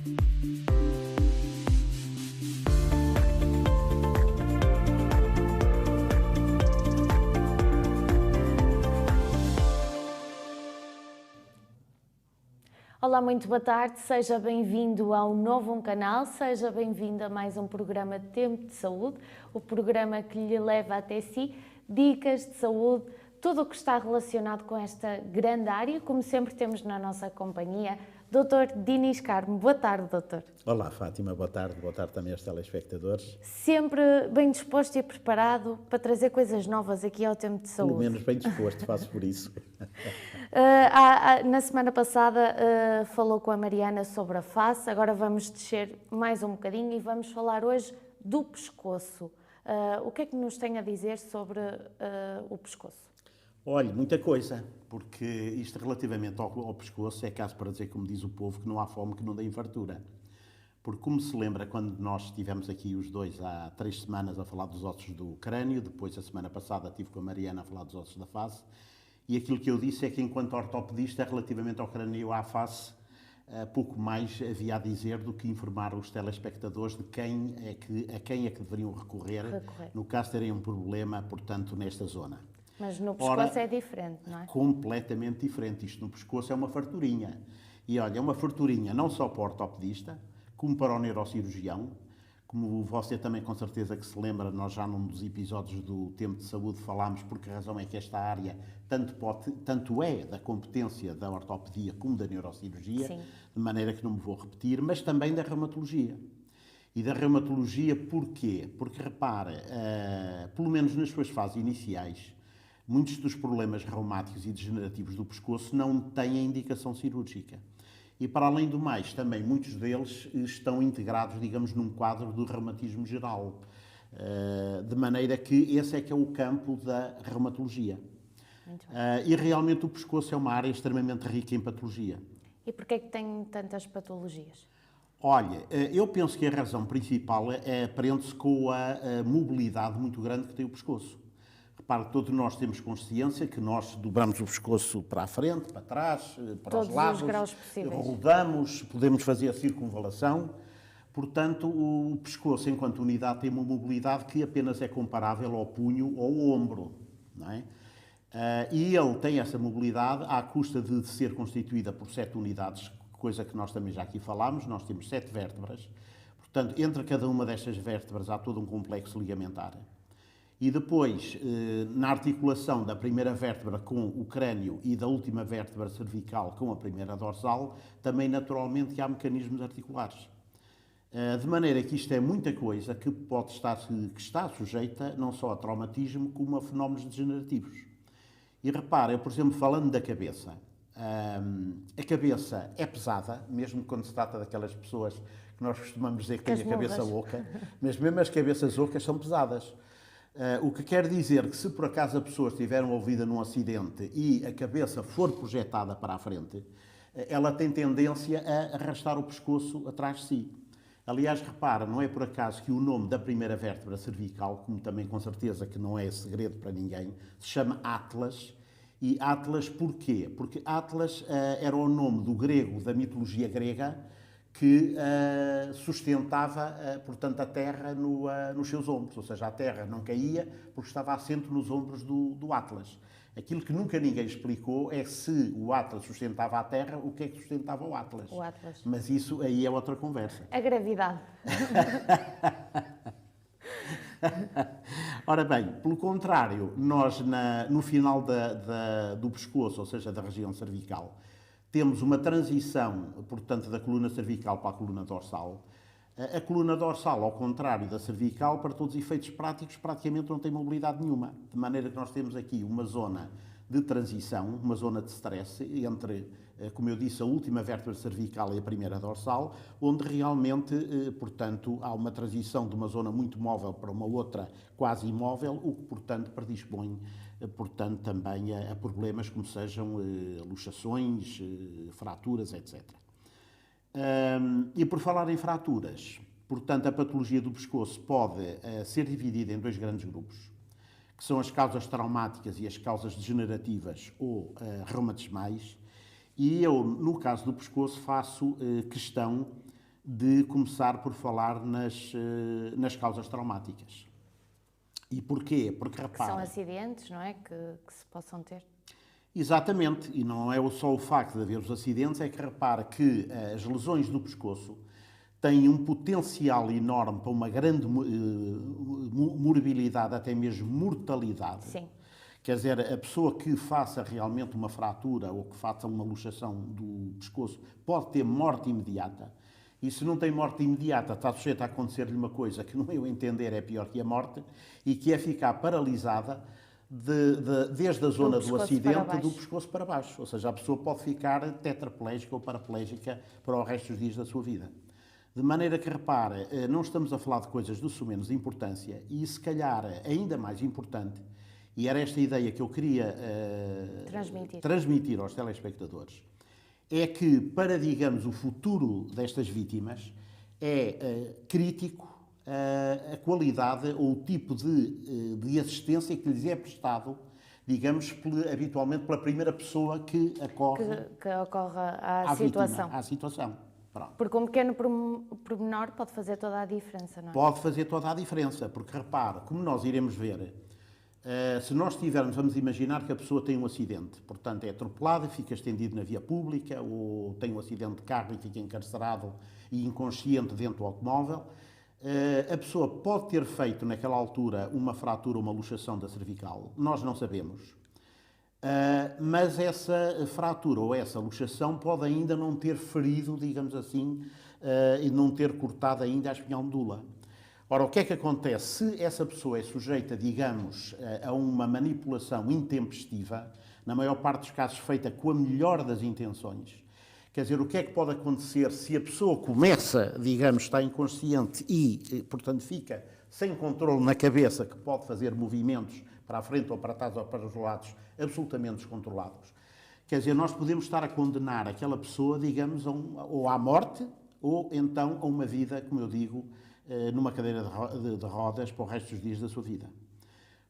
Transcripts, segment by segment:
Olá, muito boa tarde, seja bem-vindo ao novo canal, seja bem-vindo a mais um programa de Tempo de Saúde, o programa que lhe leva até si dicas de saúde, tudo o que está relacionado com esta grande área. Como sempre temos na nossa companhia Dr. Dinis Carmo. Boa tarde, doutor. Olá, Fátima, boa tarde também aos telespectadores. Sempre bem disposto e preparado para trazer coisas novas aqui ao Tempo de Saúde. Pelo menos bem disposto, faço por isso. Na semana passada falou com a Mariana sobre a face, agora vamos descer mais um bocadinho e vamos falar hoje do pescoço. O que é que nos tem a dizer sobre o pescoço? Olha, muita coisa, porque isto relativamente ao pescoço é caso para dizer, como diz o povo, que não há fome que não dê fartura. Porque como se lembra, quando nós estivemos aqui os dois há 3 semanas a falar dos ossos do crânio, depois a semana passada estive com a Mariana a falar dos ossos da face, e aquilo que eu disse é que enquanto ortopedista, relativamente ao crânio e à face, pouco mais havia a dizer do que informar os telespectadores de a quem é que deveriam recorrer no caso de terem um problema, portanto, nesta zona. Mas no pescoço é diferente, não é? Completamente diferente. Isto no pescoço é uma farturinha. E olha, é uma farturinha não só para o ortopedista, como para o neurocirurgião. Como você também com certeza que se lembra, nós já num dos episódios do Tempo de Saúde falámos porque a razão é que esta área tanto é da competência da ortopedia como da neurocirurgia, Sim. de maneira que não me vou repetir, mas também da reumatologia. E da reumatologia porquê? Porque repara, pelo menos nas suas fases iniciais, muitos dos problemas reumáticos e degenerativos do pescoço não têm indicação cirúrgica. E, para além do mais, também muitos deles estão integrados, digamos, num quadro do reumatismo geral. De maneira que esse é que é o campo da reumatologia. E realmente o pescoço é uma área extremamente rica em patologia. E porquê é que tem tantas patologias? Olha, eu penso que a razão principal prende-se com a mobilidade muito grande que tem o pescoço. Repare que todos nós temos consciência que nós dobramos o pescoço para a frente, para trás, para os lados, todos os graus possíveis. Rodamos, podemos fazer a circunvalação. Portanto, o pescoço, enquanto unidade, tem uma mobilidade que apenas é comparável ao punho ou ao ombro, não é? E ele tem essa mobilidade à custa de ser constituída por 7 unidades, coisa que nós também já aqui falámos. Nós temos 7 vértebras. Portanto, entre cada uma destas vértebras há todo um complexo ligamentar. E depois, na articulação da primeira vértebra com o crânio e da última vértebra cervical com a primeira dorsal, também naturalmente há mecanismos articulares. De maneira que isto é muita coisa que está sujeita não só a traumatismo como a fenómenos degenerativos. E repara, eu, por exemplo, falando da cabeça, a cabeça é pesada, mesmo quando se trata daquelas pessoas que nós costumamos dizer que têm a cabeça oca, mas mesmo as cabeças ocas são pesadas. O que quer dizer que se por acaso a pessoa estiver envolvida num acidente e a cabeça for projetada para a frente, ela tem tendência a arrastar o pescoço atrás de si. Aliás, repara, não é por acaso que o nome da primeira vértebra cervical, como também com certeza que não é segredo para ninguém, se chama Atlas. E Atlas porquê? Porque Atlas era o nome do grego, da mitologia grega, que sustentava, portanto, a terra nos seus ombros. Ou seja, a terra não caía porque estava assente nos ombros do Atlas. Aquilo que nunca ninguém explicou é se o Atlas sustentava a terra, o que é que sustentava o Atlas. O Atlas. Mas isso aí é outra conversa. A gravidade. Ora bem, pelo contrário, nós no final do pescoço, ou seja, da região cervical, temos uma transição, portanto, da coluna cervical para a coluna dorsal. A coluna dorsal, ao contrário da cervical, para todos os efeitos práticos, praticamente não tem mobilidade nenhuma. De maneira que nós temos aqui uma zona de transição, uma zona de stress entre, como eu disse, a última vértebra cervical e a primeira dorsal, onde realmente, portanto, há uma transição de uma zona muito móvel para uma outra quase imóvel, o que, portanto, predispõe, portanto, também a problemas como sejam luxações, fraturas, etc. E por falar em fraturas, portanto, a patologia do pescoço pode ser dividida em 2 grandes grupos, que são as causas traumáticas e as causas degenerativas ou reumatismais. E eu, no caso do pescoço, faço questão de começar por falar nas causas traumáticas. E porquê? Porque, repara... Que são acidentes, não é? Que se possam ter. Exatamente, e não é só o facto de haver os acidentes, é que repara que as lesões do pescoço têm um potencial enorme para uma grande morbilidade, até mesmo mortalidade. Sim. Quer dizer, a pessoa que faça realmente uma fratura ou que faça uma luxação do pescoço pode ter morte imediata. E se não tem morte imediata, está sujeito a acontecer-lhe uma coisa que, no meu entender, é pior que a morte, e que é ficar paralisada desde a zona do acidente do pescoço para baixo. Ou seja, a pessoa pode ficar tetraplégica ou paraplégica para o resto dos dias da sua vida. De maneira que, repare, não estamos a falar de coisas de sumenos importância e, se calhar, ainda mais importante, e era esta ideia que eu queria transmitir aos telespectadores, é que, para, digamos, o futuro destas vítimas, é crítico a qualidade ou o tipo de assistência que lhes é prestado, digamos, habitualmente pela primeira pessoa que ocorre à situação. Vítima, à situação. Pronto. Porque um pequeno pormenor pode fazer toda a diferença, não é? Pode fazer toda a diferença, porque, repare, como nós iremos ver, se nós tivermos, vamos imaginar que a pessoa tem um acidente, portanto é atropelada, fica estendido na via pública, ou tem um acidente de carro e fica encarcerado e inconsciente dentro do automóvel, a pessoa pode ter feito naquela altura uma fratura ou uma luxação da cervical, nós não sabemos, mas essa fratura ou essa luxação pode ainda não ter ferido, digamos assim, e não ter cortado ainda a espinhal medula. Ora, o que é que acontece? Se essa pessoa é sujeita, digamos, a uma manipulação intempestiva, na maior parte dos casos feita com a melhor das intenções, quer dizer, o que é que pode acontecer se a pessoa começa, digamos, está inconsciente e, portanto, fica sem controle na cabeça, que pode fazer movimentos para a frente ou para trás ou para os lados, absolutamente descontrolados. Quer dizer, nós podemos estar a condenar aquela pessoa, digamos, ou à morte, ou então a uma vida, como eu digo, numa cadeira de rodas para o resto dos dias da sua vida.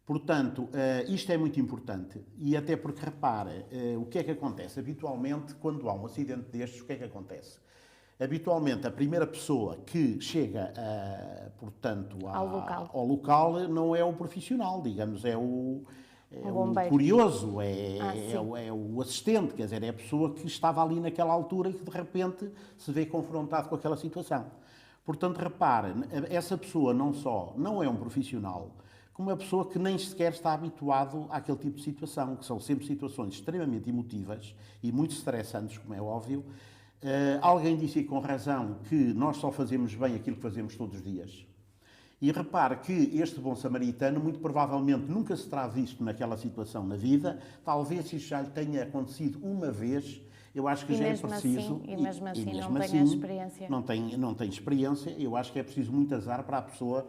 Portanto, isto é muito importante, e até porque, repara, o que é que acontece? Habitualmente, quando há um acidente destes, o que é que acontece? Habitualmente, a primeira pessoa que chega, portanto, ao local não é o profissional, digamos, é o curioso, é o assistente, quer dizer, é a pessoa que estava ali naquela altura e que, de repente, se vê confrontado com aquela situação. Portanto, repare, essa pessoa não só não é um profissional, como uma pessoa que nem sequer está habituado àquele tipo de situação, que são sempre situações extremamente emotivas e muito estressantes, como é óbvio. Alguém disse com razão que nós só fazemos bem aquilo que fazemos todos os dias. E repare que este bom samaritano, muito provavelmente, nunca se terá visto naquela situação na vida, talvez isso já lhe tenha acontecido uma vez. Eu acho que já é preciso... E mesmo assim não tem a experiência. Não tem experiência. Eu acho que é preciso muito azar para a pessoa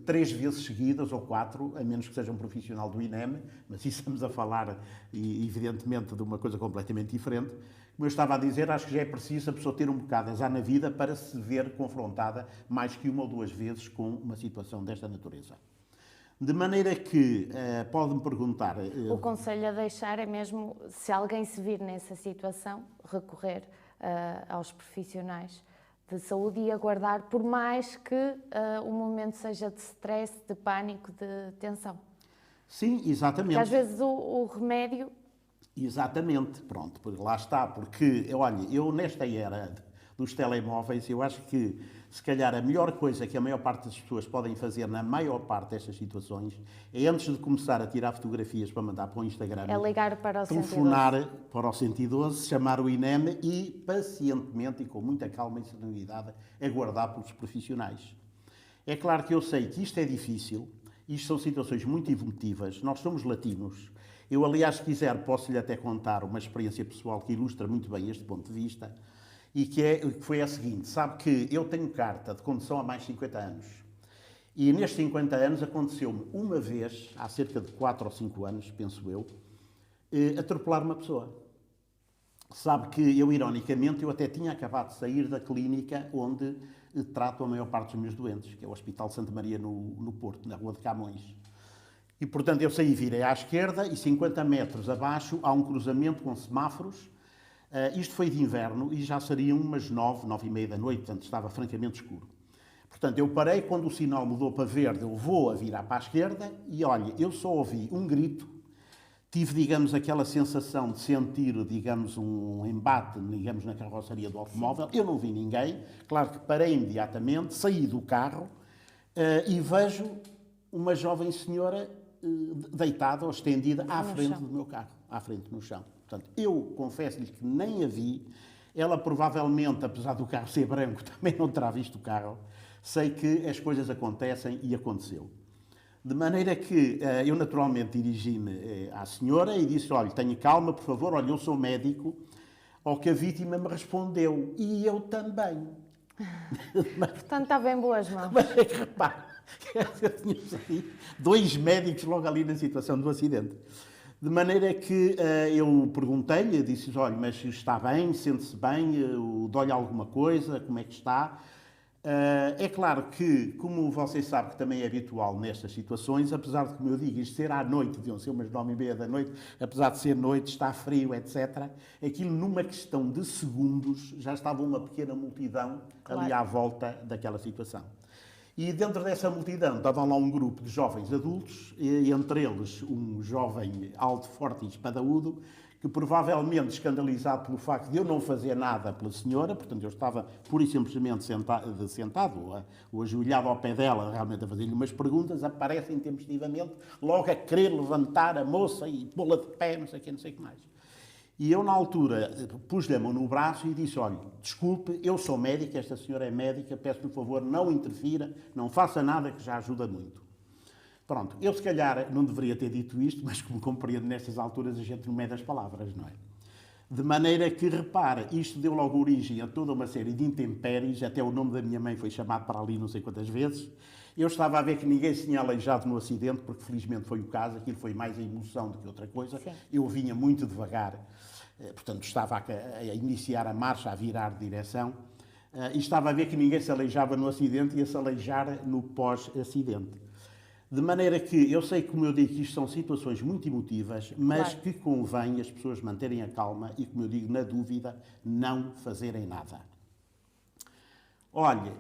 3 vezes seguidas, ou 4, a menos que seja um profissional do INEM, mas isso estamos a falar, evidentemente, de uma coisa completamente diferente. Como eu estava a dizer, acho que já é preciso a pessoa ter um bocado de azar na vida para se ver confrontada mais que 1 ou 2 vezes com uma situação desta natureza. De maneira que, pode-me perguntar... O conselho a deixar é mesmo, se alguém se vir nessa situação, recorrer aos profissionais de saúde e aguardar, por mais que o momento seja de stress, de pânico, de tensão. Sim, exatamente. Porque às vezes o remédio... Exatamente, pronto, lá está, porque, olha, eu nesta era dos telemóveis, eu acho que, se calhar, a melhor coisa que a maior parte das pessoas podem fazer na maior parte destas situações é, antes de começar a tirar fotografias para mandar para o Instagram, é ligar para o telefonar 112. Para o 112, chamar o INEM e, pacientemente e com muita calma e serenidade, aguardar pelos profissionais. É claro que eu sei que isto é difícil, isto são situações muito emotivas, nós somos latinos. Eu, aliás, se quiser, posso-lhe até contar uma experiência pessoal que ilustra muito bem este ponto de vista, e que foi a seguinte: sabe que eu tenho carta de condução há mais de 50 anos, e nestes 50 anos aconteceu-me uma vez, há cerca de 4 ou 5 anos, penso eu, atropelar uma pessoa. Sabe que eu, ironicamente, eu até tinha acabado de sair da clínica onde trato a maior parte dos meus doentes, que é o Hospital Santa Maria no Porto, na Rua de Camões. E, portanto, eu saí, virei à esquerda e 50 metros abaixo há um cruzamento com semáforos Isto foi de inverno e já seriam umas 9h30 da noite, portanto estava francamente escuro. Portanto, eu parei quando o sinal mudou para verde, eu vou a virar para a esquerda e, olha, eu só ouvi um grito, tive, digamos, aquela sensação de sentir, digamos, um embate, digamos, na carroceria do automóvel. Eu não vi ninguém, claro que parei imediatamente, saí do carro e vejo uma jovem senhora deitada ou estendida à frente do meu carro, à frente no chão. Portanto, eu confesso-lhe que nem a vi. Ela provavelmente, apesar do carro ser branco, também não terá visto o carro. Sei que as coisas acontecem e aconteceu. De maneira que eu naturalmente dirigi-me à senhora e disse, olha, tenha calma, por favor, olha, eu sou médico. Ao que a vítima me respondeu, e eu também. Portanto, estava em boas mãos. Mas repare, eu tinha ali 2 médicos logo ali na situação do acidente. De maneira que eu perguntei-lhe, disse, olha, mas está bem, sente-se bem, dói-lhe alguma coisa, como é que está? É claro que, como vocês sabem que também é habitual nestas situações, apesar de, como eu digo, isto ser à noite, deviam ser umas 9h30 da noite, apesar de ser noite, está frio, etc., aquilo numa questão de segundos já estava uma pequena multidão ali à volta daquela situação. E dentro dessa multidão estava lá um grupo de jovens adultos, e entre eles um jovem alto, forte e espadaúdo, que provavelmente escandalizado pelo facto de eu não fazer nada pela senhora, portanto eu estava pura e simplesmente sentado ou ajoelhado ao pé dela, realmente a fazer-lhe umas perguntas, aparece intempestivamente, logo a querer levantar a moça e pô-la de pé, não sei o que mais. E eu, na altura, pus-lhe a mão no braço e disse, olha, desculpe, eu sou médico, esta senhora é médica, peço-lhe, por favor, não interfira, não faça nada que já ajuda muito. Pronto, eu se calhar não deveria ter dito isto, mas como compreendo, nestas alturas a gente não mede as palavras, não é? De maneira que, repara, isto deu logo origem a toda uma série de intempéries, até o nome da minha mãe foi chamado para ali não sei quantas vezes. Eu estava a ver que ninguém se tinha aleijado no acidente, porque felizmente foi o caso, aquilo foi mais a emoção do que outra coisa. Sim. Eu vinha muito devagar, portanto estava a iniciar a marcha, a virar de direção, e estava a ver que ninguém se aleijava no acidente e ia se aleijar no pós-acidente. De maneira que, eu sei que, como eu digo, isto são situações muito emotivas, mas que convém as pessoas manterem a calma e, como eu digo, na dúvida, não fazerem nada. Olha...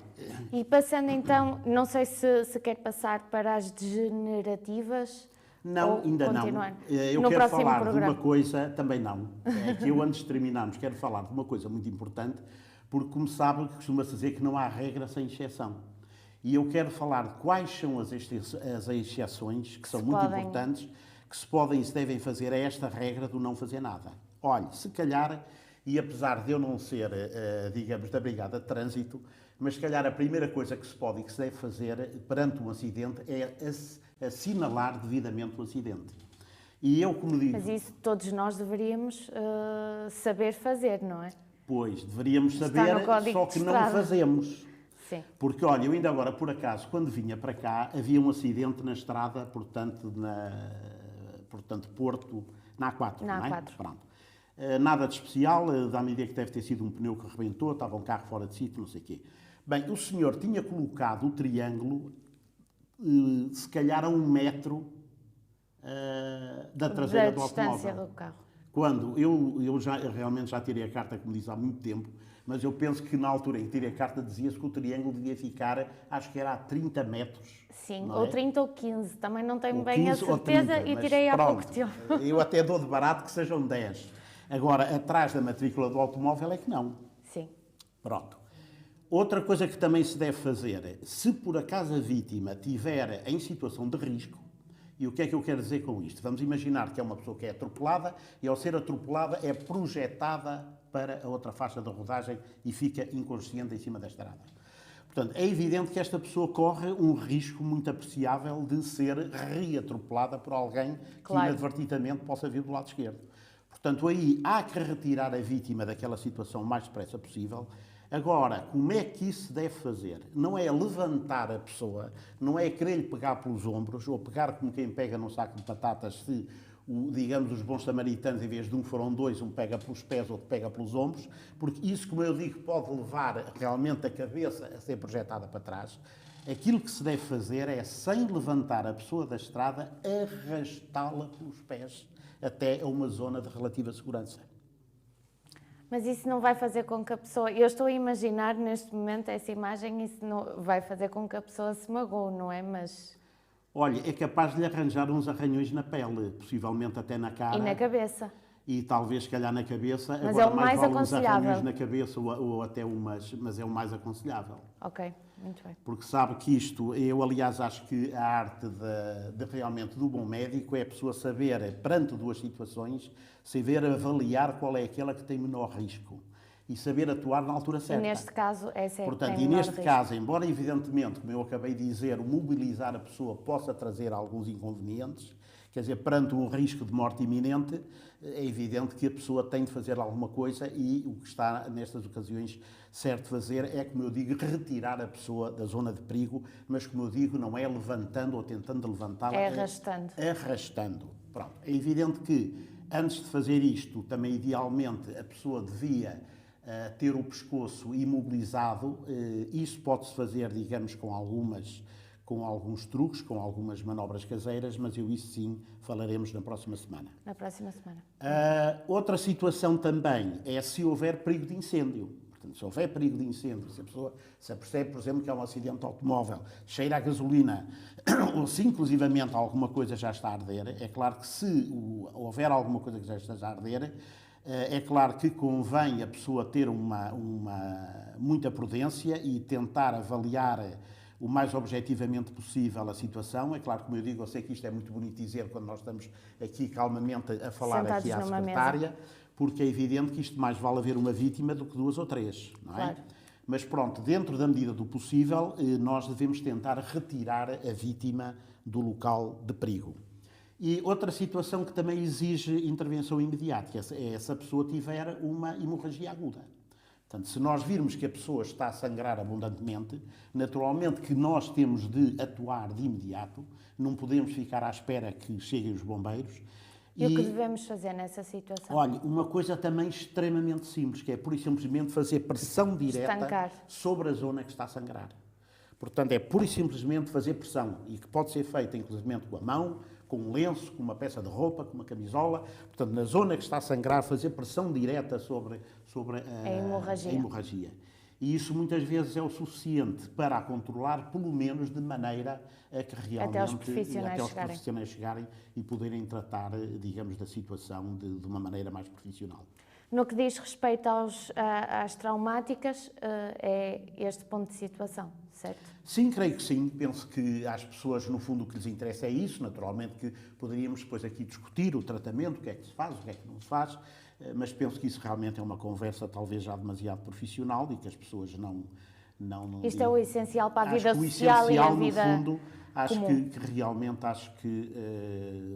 E passando então, não sei se quer passar para as degenerativas. Não, ainda continuar não. Eu quero falar de uma coisa, também não. É que eu, antes de terminarmos, quero falar de uma coisa muito importante, porque, como sabe, costuma-se dizer que não há regra sem exceção. E eu quero falar de quais são as exceções, que são muito importantes, que se podem e se devem fazer a esta regra do não fazer nada. Olha, se calhar, e apesar de eu não ser, digamos, da Brigada de Trânsito, mas se calhar a primeira coisa que se pode e que se deve fazer perante um acidente é assinalar devidamente o acidente. E eu, como digo... Mas isso todos nós deveríamos saber fazer, não é? Pois, deveríamos saber, só que não fazemos. Sim. Porque, olha, eu ainda agora, por acaso, quando vinha para cá, havia um acidente na estrada, portanto, Porto, na A4, não é? Pronto. Nada de especial, dá-me a ideia que deve ter sido um pneu que rebentou, estava um carro fora de sítio, não sei o quê. Bem, o senhor tinha colocado o triângulo, se calhar a 1 metro da traseira do automóvel. Da distância do carro. Quando eu realmente já tirei a carta, como disse, há muito tempo, mas eu penso que na altura em que tirei a carta dizia-se que o triângulo devia ficar, acho que era a 30 metros. Sim, ou 30 ou 15, também não tenho ou bem a certeza 30, e tirei há pouco tempo. Eu até dou de barato que sejam 10. Agora, atrás da matrícula do automóvel é que não. Sim. Pronto. Outra coisa que também se deve fazer, se por acaso a vítima estiver em situação de risco, e o que é que eu quero dizer com isto? Vamos imaginar que é uma pessoa que é atropelada e, ao ser atropelada, é projetada para a outra faixa da rodagem e fica inconsciente em cima da estrada. Portanto, é evidente que esta pessoa corre um risco muito apreciável de ser reatropelada por alguém que inadvertidamente possa vir do lado esquerdo. Portanto, aí há que retirar a vítima daquela situação o mais depressa possível. Agora, como é que isso se deve fazer? Não é levantar a pessoa, não é querer-lhe pegar pelos ombros, ou pegar como quem pega num saco de batatas, se, digamos, os bons samaritanos, em vez de um foram 2, um pega pelos pés, outro pega pelos ombros, porque isso, como eu digo, pode levar realmente a cabeça a ser projetada para trás. Aquilo que se deve fazer é, sem levantar a pessoa da estrada, arrastá-la pelos pés até a uma zona de relativa segurança. Mas isso não vai fazer com que a pessoa... Eu estou a imaginar neste momento essa imagem, isso não vai fazer com que a pessoa se magoe, não é? Mas... Olha, é capaz de lhe arranjar uns arranhões na pele, possivelmente até na cara. E na cabeça. E talvez, se calhar, na cabeça. Mas agora, é o mais vale uns aconselhável. arranhões na cabeça ou até umas... Mas é o mais aconselhável. Ok, muito bem. Porque sabe que isto, eu aliás acho que a arte realmente do bom médico é a pessoa saber, perante duas situações, saber avaliar qual é aquela que tem menor risco e saber atuar na altura certa. E neste caso, essa é Portanto, que tem e menor neste risco. caso, embora evidentemente, como eu acabei de dizer, o mobilizar a pessoa possa trazer alguns inconvenientes, quer dizer, perante um risco de morte iminente, é evidente que a pessoa tem de fazer alguma coisa e o que está, nestas ocasiões, certo fazer é, como eu digo, retirar a pessoa da zona de perigo, mas, como eu digo, não é levantando ou tentando levantá-la. É arrastando. Arrastando. Pronto. É evidente que, antes de fazer isto, também, idealmente, a pessoa devia ter o pescoço imobilizado. Isso pode-se fazer, digamos, com alguns truques, com algumas manobras caseiras, mas isso sim falaremos na próxima semana. Na próxima semana. Outra situação também é se houver perigo de incêndio. Portanto, se houver perigo de incêndio, se a pessoa se apercebe, por exemplo, que é um acidente de automóvel, cheira a gasolina, ou se inclusivamente alguma coisa já está a arder, é claro que se houver alguma coisa que já esteja a arder, é claro que convém a pessoa ter muita prudência e tentar avaliar o mais objetivamente possível a situação. É claro, como eu digo, eu sei que isto é muito bonito dizer quando nós estamos aqui calmamente a falar Sentados aqui à numa secretária, mesa. porque é evidente que isto mais vale haver uma vítima do que duas ou três, não é? Claro. Mas pronto, dentro da medida do possível, nós devemos tentar retirar a vítima do local de perigo. E outra situação que também exige intervenção imediata é se a pessoa tiver uma hemorragia aguda. Portanto, se nós virmos que a pessoa está a sangrar abundantemente, naturalmente que nós temos de atuar de imediato, não podemos ficar à espera que cheguem os bombeiros. E o que devemos fazer nessa situação? Olha, uma coisa também extremamente simples, que é pura e simplesmente fazer pressão direta Estancar. sobre a zona que está a sangrar. Portanto, é pura e simplesmente fazer pressão, e que pode ser feita inclusive com a mão, com um lenço, com uma peça de roupa, com uma camisola. Portanto, na zona que está a sangrar, fazer pressão direta sobre a hemorragia. E isso muitas vezes é o suficiente para a controlar, pelo menos de maneira a que realmente até os profissionais chegarem e poderem tratar, digamos, da situação de uma maneira mais profissional. No que diz respeito às traumáticas, é este ponto de situação, certo? Sim, creio que sim. Penso que às pessoas, no fundo, o que lhes interessa é isso. Naturalmente que poderíamos depois aqui discutir o tratamento, o que é que se faz, o que é que não se faz, mas penso que isso realmente é uma conversa talvez já demasiado profissional e que as pessoas não Isto é o essencial para a vida acho que social e a vida no fundo, acho comum. que realmente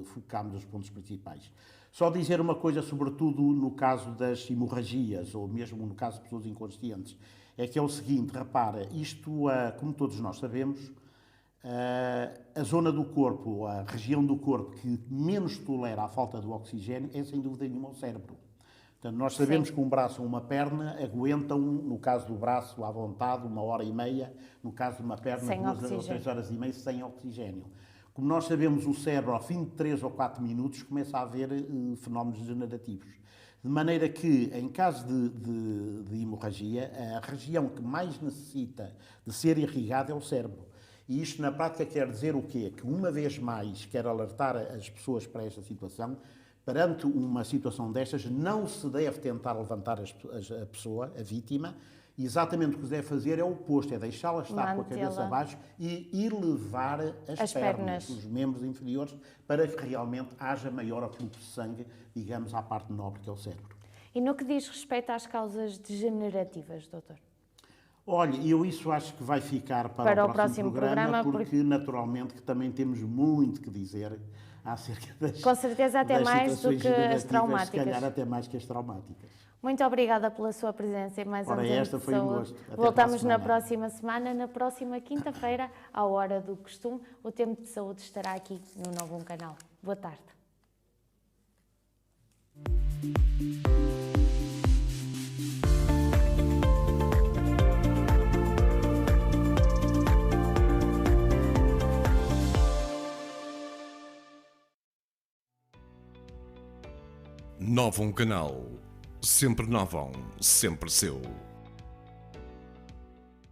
focámos os pontos principais. Só dizer uma coisa, sobretudo no caso das hemorragias, ou mesmo no caso de pessoas inconscientes, é que é o seguinte, repara, isto, como todos nós sabemos, a zona do corpo, a região do corpo que menos tolera a falta do oxigênio é, sem dúvida nenhuma, o cérebro. Portanto, nós sabemos que um braço ou uma perna aguentam, no caso do braço, à vontade, 1h30, no caso de uma perna, 2 ou 3 horas e meia, sem oxigênio. Como nós sabemos, o cérebro, ao fim de 3 ou 4 minutos, começa a haver fenómenos degenerativos. De maneira que, em caso de hemorragia, a região que mais necessita de ser irrigada é o cérebro. E isto, na prática, quer dizer o quê? Que, uma vez mais, quero alertar as pessoas para esta situação. Perante uma situação destas, não se deve tentar levantar a pessoa, a vítima. Exatamente o que se deve fazer é o oposto, é deixá-la estar com a cabeça abaixo e elevar as pernas, os membros inferiores, para que realmente haja maior fluxo de sangue, digamos, à parte nobre que é o cérebro. E no que diz respeito às causas degenerativas, doutor? Olha, eu isso acho que vai ficar para o próximo programa, porque naturalmente que também temos muito que dizer acerca das com certeza até mais do que as traumáticas. Se calhar até mais que as traumáticas. Muito obrigada pela sua presença e mais um Tempo esta de foi Saúde. Um gosto. Até Voltamos na próxima semana, na próxima quinta-feira, à hora do costume. O Tempo de Saúde estará aqui no Novo Canal. Boa tarde. Novo Canal. sempre Novon, sempre seu.